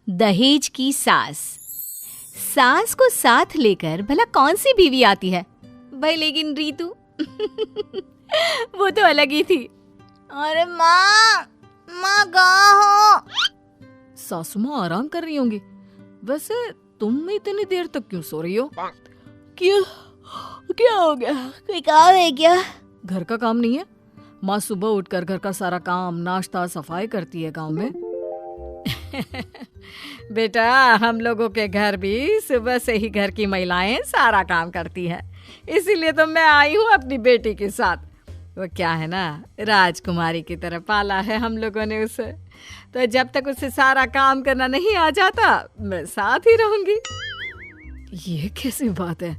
दहेज की सास। सास को साथ लेकर भला कौन सी बीवी आती है भाई, लेकिन रीतू वो तो अलग ही थी। अरे माँ कहाँ हो? सासू माँ आराम कर रही होंगी। वैसे तुम इतनी देर तक क्यों सो रही हो? क्यों, क्या हो गया? कोई काम है क्या? घर का काम नहीं है? माँ सुबह उठकर घर का सारा काम, नाश्ता, सफाई करती है गांव में। बेटा, हम लोगों के घर भी सुबह से ही घर की महिलाएं सारा काम करती है, इसीलिए तो मैं आई हूँ अपनी बेटी के साथ। वो क्या है ना, राजकुमारी की तरह पाला है हम लोगों ने उसे, तो जब तक उसे सारा काम करना नहीं आ जाता मैं साथ ही रहूंगी। ये कैसी बात है?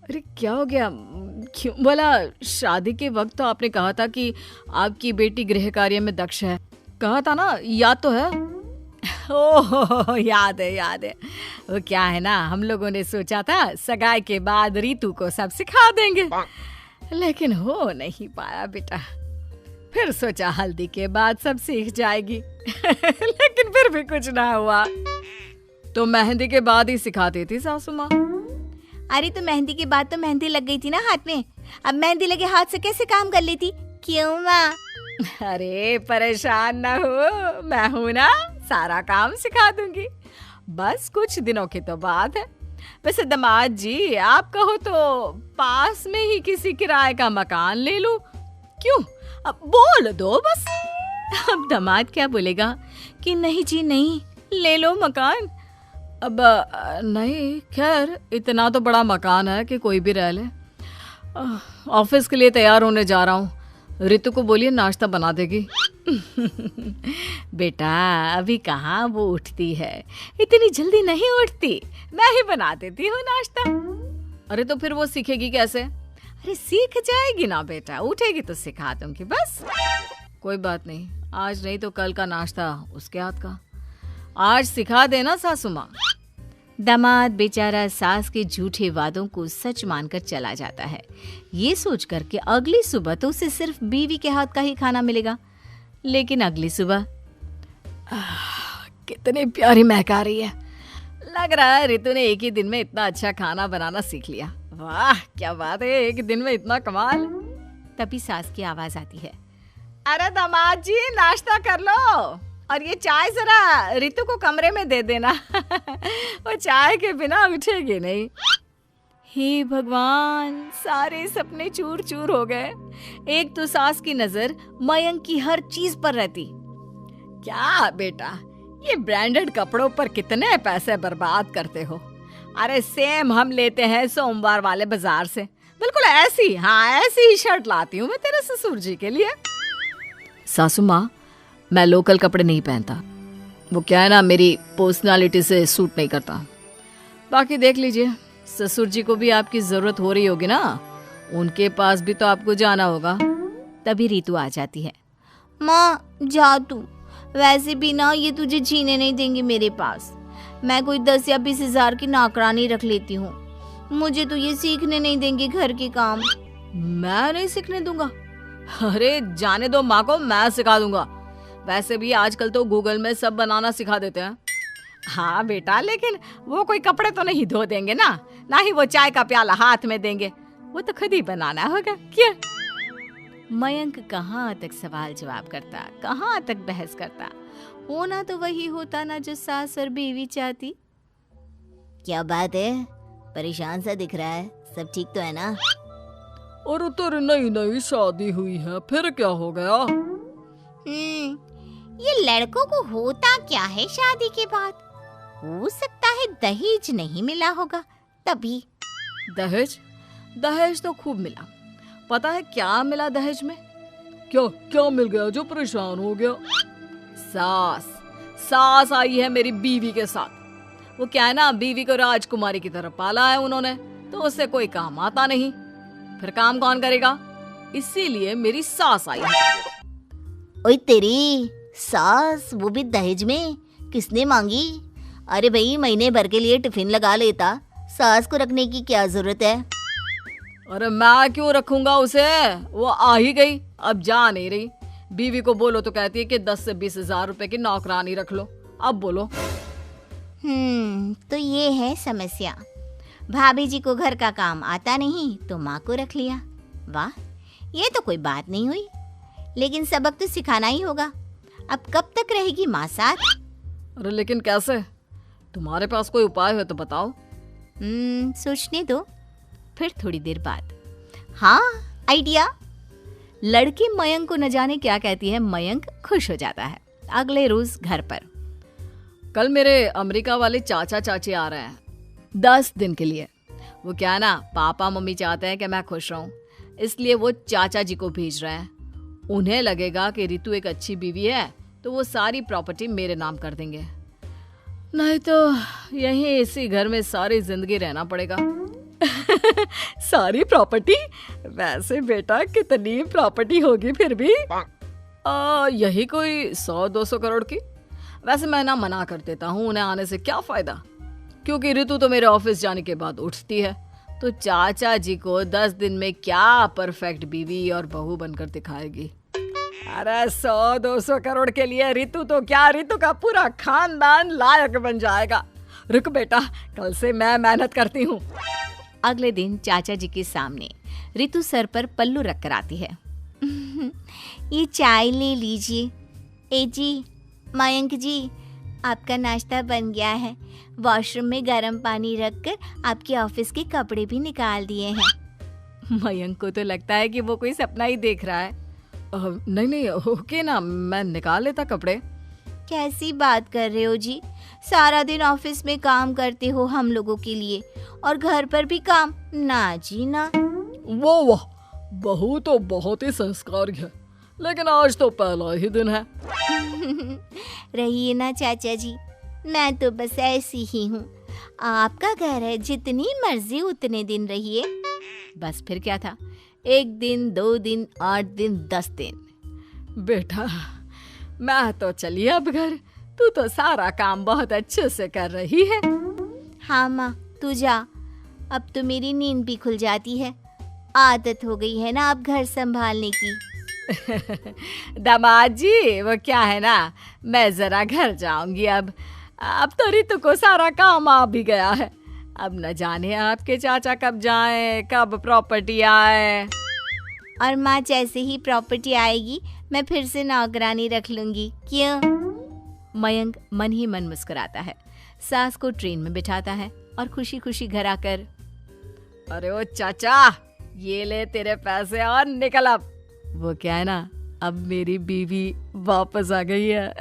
अरे क्या हो गया? क्यों? बोला शादी के वक्त तो आपने कहा था कि आपकी बेटी गृह कार्य में दक्ष है, कहा था ना, याद तो है? ओह याद है। वो क्या है ना, हम लोगों ने सोचा था सगाई के बाद रीतू को सब सिखा देंगे, लेकिन हो नहीं पाया बेटा। फिर सोचा हल्दी के बाद सब सीख जाएगी लेकिन फिर भी कुछ ना हुआ। तो मेहंदी के बाद ही सिखाती थी सासू माँ। अरे तो मेहंदी के बाद तो मेहंदी लग गई थी ना हाथ में, अब मेहंदी लगे हाथ से कैसे काम कर लेती? क्यों माँ? अरे परेशान ना हो, मैं हूं ना, सारा काम सिखा दूंगी। बस कुछ दिनों की तो बात है। वैसे दामाद जी, आप कहो तो पास में ही किसी किराए का मकान ले लूं, क्यों? अब बोल दो बस। अब दामाद क्या बोलेगा कि नहीं जी नहीं, ले लो मकान। अब नहीं, खैर इतना तो बड़ा मकान है कि कोई भी रह ले। ऑफिस के लिए तैयार होने जा रहा हूँ, ऋतु को बोलिए नाश्ता बना देगी। बेटा अभी कहाँ वो उठती है, इतनी जल्दी नहीं उठती, मैं ही बना देती हूँ नाश्ता। अरे तो फिर वो सीखेगी कैसे? अरे सीख जाएगी ना बेटा, उठेगी तो सिखा दूंगी बस। कोई बात नहीं, आज नहीं तो कल का नाश्ता उसके हाथ का। आज सिखा देना सासू माँ। दामाद बेचारा सास के झूठे वादों को सच मानकर चला जाता है, ये सोचकर कि अगली सुबह तो उसे सिर्फ बीवी के हाथ का ही खाना मिलेगा। लेकिन अगली सुबह कितनी प्यारी महक आ रही है। लग रहा है ऋतु ने एक ही दिन में इतना अच्छा खाना बनाना सीख लिया। वाह क्या बात है, एक दिन में इतना कमाल। तभी सास की आवाज आती है, अरे दामाद जी नाश्ता कर लो, और ये चाय जरा ऋतु को कमरे में दे देना वो चाय के बिना उठेगी नहीं। हे भगवान, सारे सपने चूर चूर हो गए। एक तो सास की नजर मयंक की हर चीज पर रहती। क्या बेटा, ये ब्रांडेड कपड़ों पर कितने पैसे बर्बाद करते हो? अरे सेम हम लेते हैं सोमवार वाले बाजार से, बिल्कुल ऐसी, हाँ ऐसी ही शर्ट लाती हूँ मैं तेरे ससुर जी के लिए। सासू माँ, मैं लोकल कपड़े नहीं पहनता, वो क्या है ना, मेरी पर्सनालिटी से सूट नहीं करता। बाकी देख लीजिए, ससुर जी को भी आपकी जरूरत हो रही होगी ना, उनके पास भी तो आपको जाना होगा। तभी रीतू आ जाती है। माँ जा तू, वैसे भी ना ये तुझे जीने नहीं देंगे मेरे पास। मैं कोई 10 या 20 हजार की नौकरानी रख लेती हूँ, मुझे तो ये सीखने नहीं देंगे घर के काम। मैं नहीं सीखने दूंगा? अरे जाने दो माँ को, मैं सिखा दूंगा। वैसे भी आजकल तो गूगल में सब बनाना सिखा देते हैं। हाँ बेटा, लेकिन वो कोई कपड़े तो नहीं धो देंगे ना, ना ही वो चाय का प्याला हाथ में देंगे, वो तो खुद ही बनाना होगा। क्या? मयंक कहाँ तक सवाल जवाब करता, कहाँ तक बहस करता। होना तो वही होता ना जो सास और बीवी चाहती। क्या बात है, परेशान सा दिख रहा है, सब ठीक तो है ना? और तेरी नई नई शादी हुई है, फिर क्या हो गया? ये लड़कों को होता क्या है शादी के बाद? हो सकता है दहेज नहीं मिला होगा तभी। दहेज तो खूब मिला। पता है क्या मिला दहेज में? क्या मिल गया जो परेशान हो गया? सास आई है मेरी बीवी के साथ। वो क्या है ना, बीवी को राजकुमारी की तरह पाला है उन्होंने, तो उससे कोई काम आता नहीं, फिर काम कौन करेगा? इसीलिए मेरी सास आई है। ओए तेरी सास, वो भी दहेज में? किसने मांगी? अरे भाई महीने भर के लिए टिफिन लगा लेता, सास को रखने की क्या जरूरत है? अरे मैं क्यों रखूंगा उसे, वो आ ही गई, अब जा नहीं रही। बीवी को बोलो तो कहती है कि 10 से 20 हजार रुपए की नौकरानी रख लो। अब बोलो। तो ये है समस्या। भाभी जी को घर का काम आता नहीं तो माँ को रख लिया। वाह, ये तो कोई बात नहीं हुई, लेकिन सबक तो सिखाना ही होगा। अब कब तक रहेगी माँ साथ? अरे लेकिन कैसे? तुम्हारे पास कोई उपाय हो तो बताओ। सोचने दो। फिर थोड़ी देर बाद, हाँ, आइडिया। लड़की मयंक को न जाने क्या कहती है। मयंक खुश हो जाता है। अगले रोज घर पर, कल मेरे अमेरिका वाले चाचा चाची आ रहे हैं 10 दिन के लिए। वो क्या ना, पापा मम्मी चाहते हैं कि मैं खुश रहूं, इसलिए वो चाचा जी को भेज रहे हैं। उन्हें लगेगा कि रितु एक अच्छी बीवी है तो वो सारी प्रॉपर्टी मेरे नाम कर देंगे, नहीं तो यहीं इसी घर में सारी जिंदगी रहना पड़ेगा। सारी प्रॉपर्टी? वैसे बेटा कितनी प्रॉपर्टी होगी फिर भी? यही कोई 100-200 करोड़ की। वैसे मैं ना मना कर देता हूँ, उन्हें आने से क्या फायदा, क्योंकि रितु तो मेरे ऑफिस जाने के बाद उठती है। तो चाचा जी को 10 दिन में क्या परफेक्ट बीवी और बहू बनकर दिखाएगी। अरे 100-200 करोड़ के लिए रितु तो क्या, रितु का पूरा खानदान लायक बन जाएगा। रुक बेटा, कल से मैं मेहनत करती हूँ। अगले दिन चाचा जी के सामने रितु सर पर पल्लू रख कर आती है। ये चाय ले लीजिए। ए जी, मयंक जी, आपका नाश्ता बन गया है। वॉशरूम में गर्म पानी रखकर आपके ऑफिस के कपड़े भी निकाल दिए हैं। मयंक को तो लगता है कि वो कोई सपना ही देख रहा है। नहीं, ओके ना, मैं निकाल लेता कपड़े। कैसी बात कर रहे हो जी? सारा दिन ऑफिस में काम करते हो हम लोगों के लिए, और घर पर भी काम? ना जी ना। वाह, बहू तो बहुत ही संस्कारी है, लेकिन आज तो पहला ही दिन है। रहिए ना चाचा जी, मैं तो बस ऐसी ही हूँ। आपका घर है, जितनी मर्जी उतने दिन रहिए। बस फिर क्या था, 1 दिन, 2 दिन, 8 दिन, 10 दिन। बेटा मैं तो चली अब घर, तू तो सारा काम बहुत अच्छे से कर रही है। हाँ माँ, तू जा, अब तो मेरी नींद भी खुल जाती है। आदत हो गई है ना अब घर संभालने की। दामाद जी, वो क्या है ना, मैं जरा घर जाऊंगी अब तो रितु को सारा काम आ भी गया है। अब न जाने आपके चाचा कब जाएं, कब प्रॉपर्टी आए। और माँ, जैसे ही प्रॉपर्टी आएगी मैं फिर से नौकरानी रख लूंगी। क्यों? मयंक मन ही मन मुस्कुराता है। सास को ट्रेन में बिठाता है और खुशी खुशी घर आकर, अरे ओ चाचा, ये ले तेरे पैसे और निकल अब। वो क्या है ना, अब मेरी बीवी वापस आ गई है।